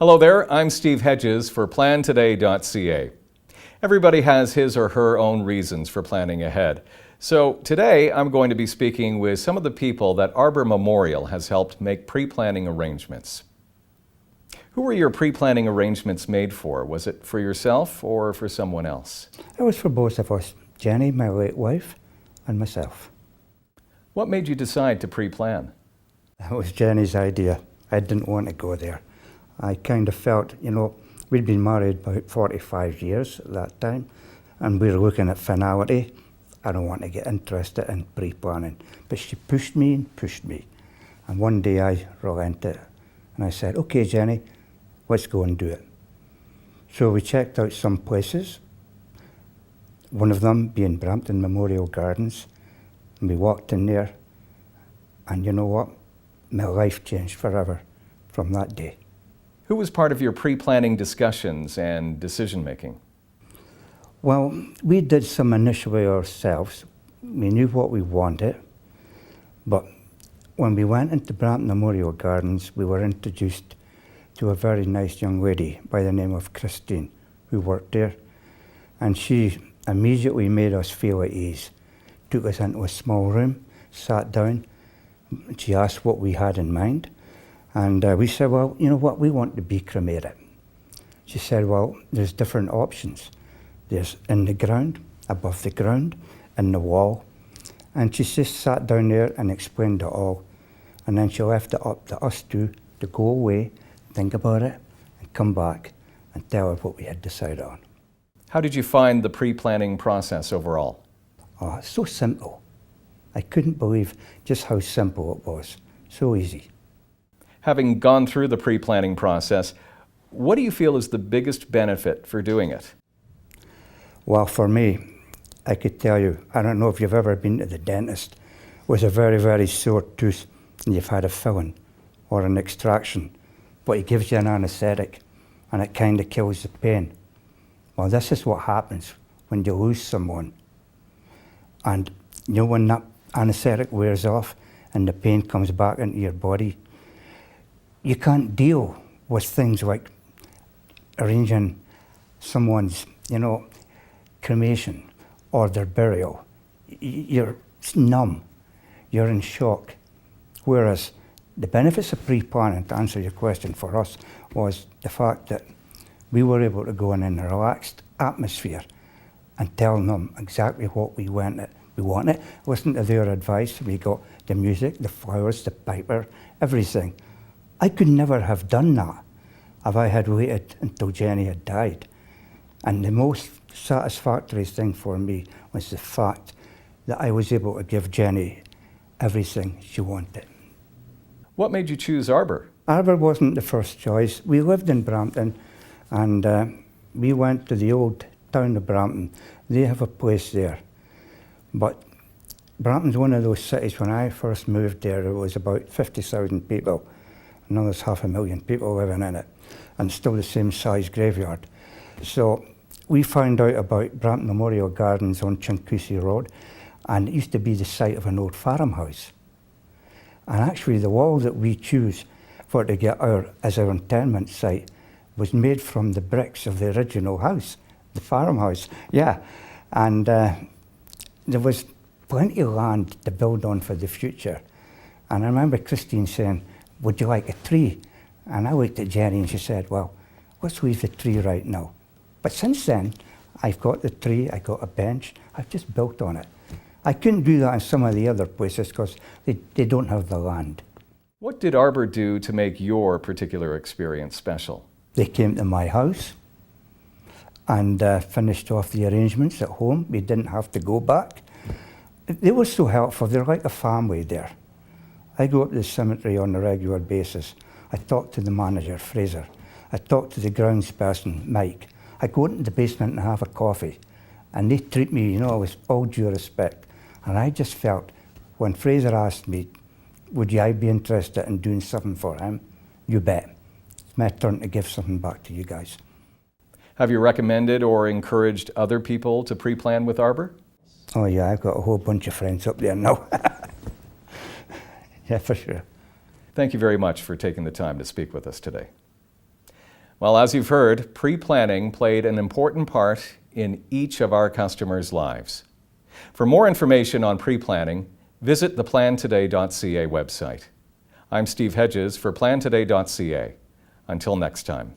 Hello there, I'm Steve Hedges for PlanToday.ca. Everybody has his or her own reasons for planning ahead. So today I'm going to be speaking with some of the people that Arbor Memorial has helped make pre-planning arrangements. Who were your pre-planning arrangements made for? Was it for yourself or for someone else? It was for both of us, Jenny, my late wife, and myself. What made you decide to pre-plan? That was Jenny's idea. I didn't want to go there. I kind of felt, we'd been married about 45 years at that time, and we were looking at finality. I don't want to get interested in pre-planning. But she pushed me and pushed me. And one day I relented, and I said, okay, Jenny, let's go and do it. So we checked out some places, one of them being Brampton Memorial Gardens, and we walked in there, and you know what? My life changed forever from that day. Who was part of your pre-planning discussions and decision-making? Well, we did some initially ourselves. We knew what we wanted, but when we went into Brampton Memorial Gardens, we were introduced to a very nice young lady by the name of Christine, who worked there, and she immediately made us feel at ease. Took us into a small room, sat down, and she asked what we had in mind. And we said, well, you know what, we want to be cremated. She said, well, there's different options. There's in the ground, above the ground, in the wall. And she just sat down there and explained it all. And then she left it up to us two to go away, think about it, and come back and tell her what we had decided on. How did you find the pre-planning process overall? Oh, it's so simple. I couldn't believe just how simple it was. So easy. Having gone through the pre-planning process, what do you feel is the biggest benefit for doing it? Well, for me, I could tell you, I don't know if you've ever been to the dentist with a very, very sore tooth and you've had a filling or an extraction, but he gives you an anaesthetic and it kind of kills the pain. Well, this is what happens when you lose someone. And when that anaesthetic wears off and the pain comes back into your body, you can't deal with things like arranging someone's, cremation or their burial. You're numb, you're in shock. Whereas the benefits of pre-planning, to answer your question for us, was the fact that we were able to go in a relaxed atmosphere and tell them exactly what we wanted. Listen to their advice. We got the music, the flowers, the piper, everything. I could never have done that if I had waited until Jenny had died. And the most satisfactory thing for me was the fact that I was able to give Jenny everything she wanted. What made you choose Arbor? Arbor wasn't the first choice. We lived in Brampton, and we went to the old town of Brampton. They have a place there. But Brampton's one of those cities, when I first moved there, it was about 50,000 people. Now there's 500,000 people living in it, and still the same size graveyard. So we found out about Brampton Memorial Gardens on Chincoosy Road, and it used to be the site of an old farmhouse. And actually the wall that we choose for to get as our interment site was made from the bricks of the original house, the farmhouse, yeah. And there was plenty of land to build on for the future. And I remember Christine saying, would you like a tree? And I looked at Jenny and she said, well, let's leave the tree right now. But since then, I've got the tree, I got a bench, I've just built on it. I couldn't do that in some of the other places because they don't have the land. What did Arbor do to make your particular experience special? They came to my house and finished off the arrangements at home. We didn't have to go back. They were so helpful, they're like a family there. I go up to the cemetery on a regular basis. I talk to the manager, Fraser. I talk to the grounds person, Mike. I go into the basement and have a coffee. And they treat me, with all due respect. And I just felt, when Fraser asked me, would I be interested in doing something for him? You bet. It's my turn to give something back to you guys. Have you recommended or encouraged other people to pre-plan with Arbor? Oh yeah, I've got a whole bunch of friends up there now. Yeah, for sure. Thank you very much for taking the time to speak with us today. Well, as you've heard, pre-planning played an important part in each of our customers' lives. For more information on pre-planning, visit the PlanToday.ca website. I'm Steve Hedges for PlanToday.ca. Until next time.